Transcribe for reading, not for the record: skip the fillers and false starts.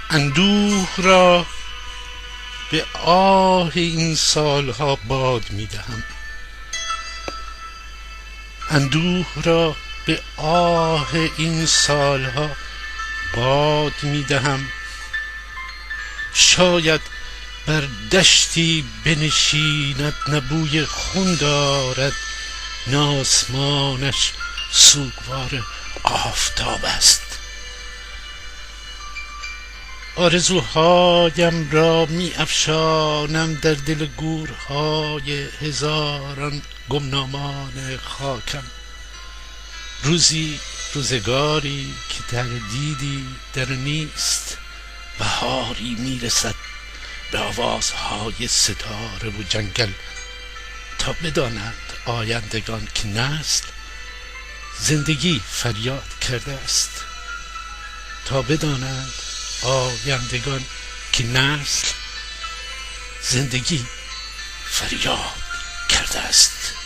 اندوه را به آه این سالها باد میدهم، اندوه را به آه این سالها باد میدهم. شاید بر دشتی بنشیند، نه بوی خون دارد، نه آسمانش سوگوار آفتاب است. آرزوهایم را می افشانم در دل گورهای هزاران گمنامان خاکم. روزی روزگاری که تردیدی در نیست، بهاری میرسد به آوازهای ستاره و جنگل، تا بدانند آیندگان که نسل زندگی فریاد کرده است، تا بدانند آیندگان که نسل زندگی فریاد کرده است.